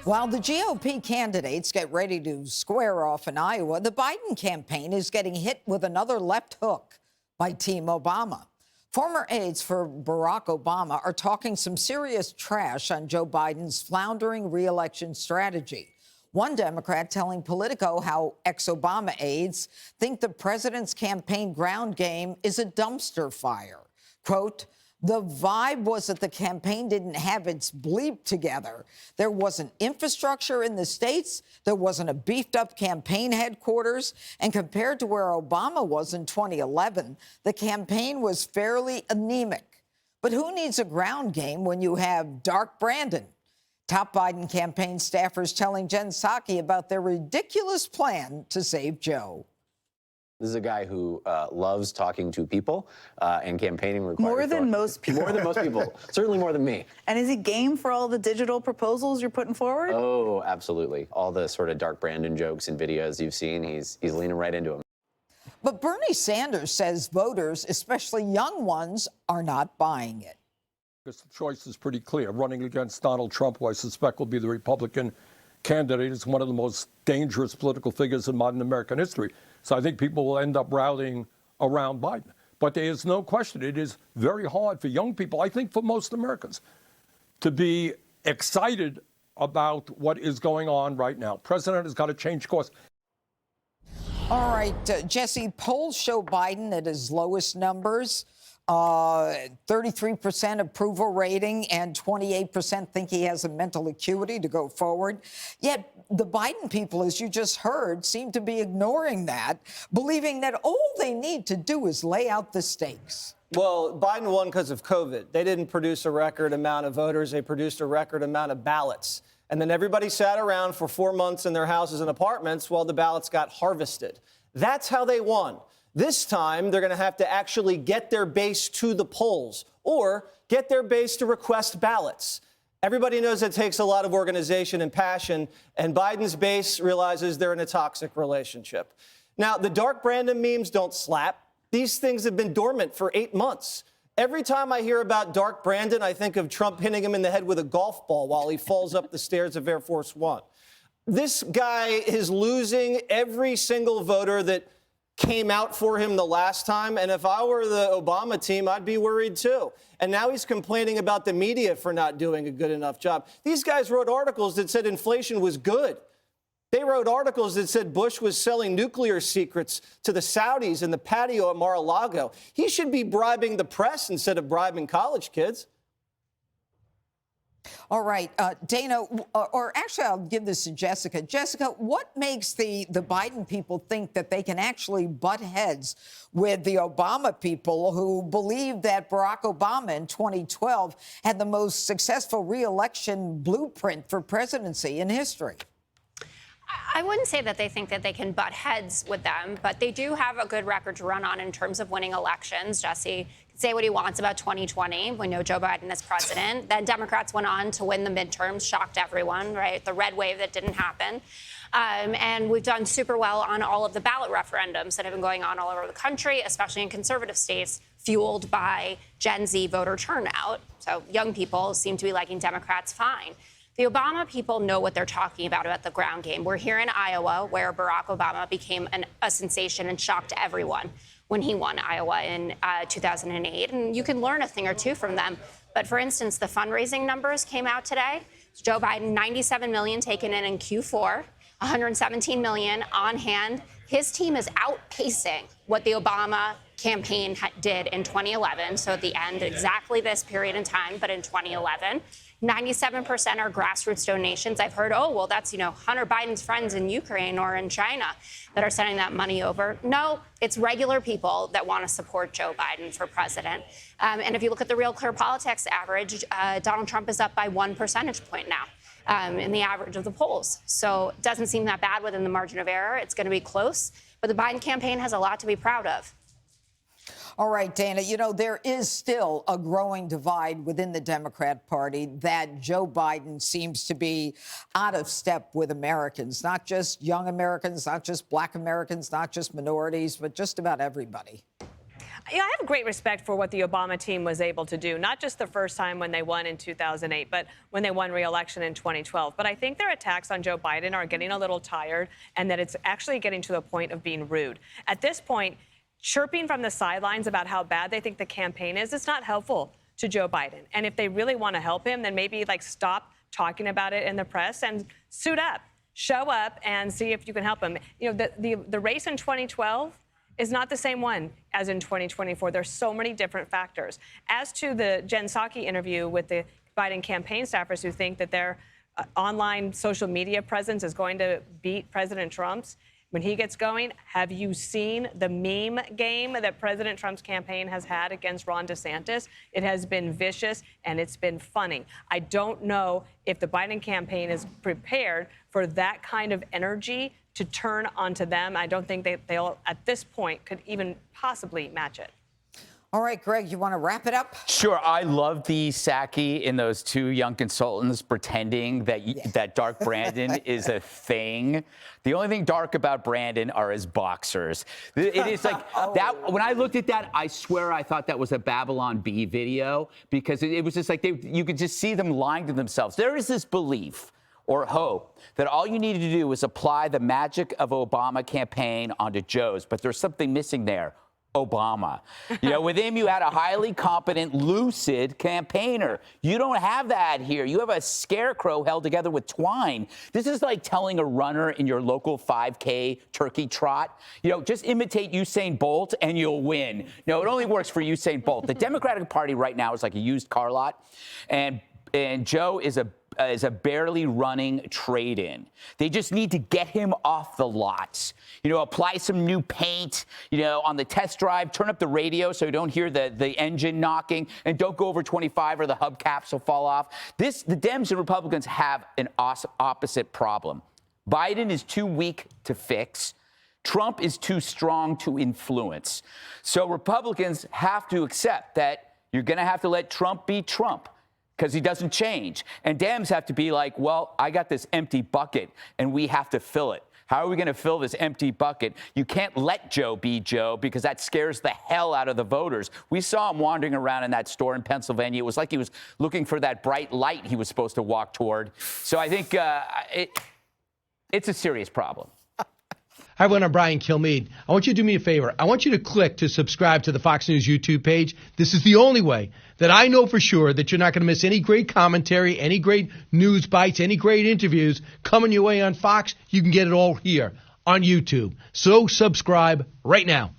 While the GOP candidates get ready to square off in Iowa, the Biden campaign is getting hit with another left hook by Team Obama. Former aides for Barack Obama are talking some serious trash on Joe Biden's floundering re-election strategy. One Democrat telling Politico how ex-Obama aides think the president's campaign ground game is a dumpster fire. Quote, "The vibe was that the campaign didn't have its bleep together. There wasn't infrastructure in the states. There wasn't a beefed up campaign headquarters. And compared to where Obama was in 2011, the campaign was fairly anemic. But who needs a ground game when you have Dark Brandon?" Top Biden campaign staffers telling Jen Psaki about their ridiculous plan to save Joe. This is a guy who loves talking to people and campaigning requires more than most people. More than most people. Certainly more than me. And is he game for all the digital proposals you're putting forward? Oh, absolutely. All the sort of Dark Brandon jokes and videos you've seen, he's leaning right into them. But Bernie Sanders says voters, especially young ones, are not buying it. Because the choice is pretty clear. Running against Donald Trump, who I suspect will be the Republican candidate, is one of the most dangerous political figures in modern American history. So I think people will end up rallying around Biden. But there is no question it is very hard for young people, I think for most Americans, to be excited about what is going on right now. President has got to change course. All right, Jesse, polls show Biden at his lowest numbers. 33% approval rating and 28% think he has a mental acuity to go forward. Yet the Biden people, as you just heard, seem to be ignoring that, believing that all they need to do is lay out the stakes. Well, Biden won because of COVID. They didn't produce a record amount of voters. They produced a record amount of ballots. And then everybody sat around for 4 months in their houses and apartments while the ballots got harvested. That's how they won. This time, they're going to have to actually get their base to the polls or get their base to request ballots. Everybody knows it takes a lot of organization and passion, and Biden's base realizes they're in a toxic relationship. Now, the Dark Brandon memes don't slap. These things have been dormant for 8 months. Every time I hear about Dark Brandon, I think of Trump hitting him in the head with a golf ball while he falls up the stairs of Air Force One. This guy is losing every single voter that came out for him the last time. And if I were the Obama team, I'd be worried, too. And now he's complaining about the media for not doing a good enough job. These guys wrote articles that said inflation was good. They wrote articles that said Bush was selling nuclear secrets to the Saudis in the patio at Mar-a-Lago. He should be bribing the press instead of bribing college kids. All right, Dana, or actually I'll give this to Jessica. Jessica, what makes the Biden people think that they can actually butt heads with the Obama people who believe that Barack Obama in 2012 had the most successful re-election blueprint for presidency in history? I wouldn't say that they think that they can butt heads with them, but they do have a good record to run on in terms of winning elections. Jesse can say what he wants about 2020. We know Joe Biden is president. Then Democrats went on to win the midterms, shocked everyone, right? The red wave that didn't happen. And we've done super well on all of the ballot referendums that have been going on all over the country, especially in conservative states, fueled by Gen Z voter turnout. So young people seem to be liking Democrats fine. The Obama people know what they're talking about the ground game. We're here in Iowa, where Barack Obama became a sensation and shocked everyone when he won Iowa in 2008. And you can learn a thing or two from them. But for instance, the fundraising numbers came out today. Joe Biden, $97 million taken in Q4, $117 million on hand. His team is outpacing what the Obama campaign did in 2011. So at the end, exactly this period in time, but in 2011. 97% are grassroots donations. I've heard, oh, well, that's, Hunter Biden's friends in Ukraine or in China that are sending that money over. No, it's regular people that want to support Joe Biden for president. And if you look at the Real Clear Politics average, Donald Trump is up by 1 percentage point now in the average of the polls. So it doesn't seem that bad within the margin of error. It's going to be close. But the Biden campaign has a lot to be proud of. All right, Dana, there is still a growing divide within the Democrat Party that Joe Biden seems to be out of step with Americans, not just young Americans, not just black Americans, not just minorities, but just about everybody. I have great respect for what the Obama team was able to do, not just the first time when they won in 2008, but when they won re-election in 2012. But I think their attacks on Joe Biden are getting a little tired, and that it's actually getting to the point of being rude. At this point, chirping from the sidelines about how bad they think the campaign is, it's not helpful to Joe Biden. And if they really want to help him, then maybe stop talking about it in the press and suit up, show up, and see if you can help him. The race in 2012 is not the same one as in 2024. There's so many different factors. As to the Jen Psaki interview with the Biden campaign staffers who think that their online social media presence is going to beat President Trump's, when he gets going, have you seen the meme game that President Trump's campaign has had against Ron DeSantis? It has been vicious and it's been funny. I don't know if the Biden campaign is prepared for that kind of energy to turn onto them. I don't think they'll, at this point, could even possibly match it. All right, Greg, you want to wrap it up? Sure. I love the Psaki and those two young consultants pretending that dark Brandon is a thing. The only thing dark about Brandon are his boxers. It is like that. When I looked at that, I swear I thought that was a Babylon Bee video, because it was just like you could just see them lying to themselves. There is this belief or hope that all you need to do is apply the magic of Obama campaign onto Joe's, but there's something missing there. Obama. With him, you had a highly competent, lucid campaigner. You don't have that here. You have a scarecrow held together with twine. This is like telling a runner in your local 5K turkey trot, just imitate Usain Bolt and you'll win. No, it only works for Usain Bolt. The Democratic Party right now is like a used car lot, and Joe is a barely running trade-in. They just need to get him off the lot. Apply some new paint, on the test drive, turn up the radio so you don't hear the engine knocking, and don't go over 25 or the hubcaps will fall off. The Dems and Republicans have an opposite problem. Biden is too weak to fix. Trump is too strong to influence. So Republicans have to accept that you're going to have to let Trump be Trump, because he doesn't change. And Dems have to be like, well, I got this empty bucket, and we have to fill it. How are we going to fill this empty bucket? You can't let Joe be Joe, because that scares the hell out of the voters. We saw him wandering around in that store in Pennsylvania. It was like he was looking for that bright light he was supposed to walk toward. So I think it's a serious problem. Hi, everyone. I'm Brian Kilmeade. I want you to do me a favor. I want you to click to subscribe to the Fox News YouTube page. This is the only way that I know for sure that you're not going to miss any great commentary, any great news bites, any great interviews coming your way on Fox. You can get it all here on YouTube. So subscribe right now.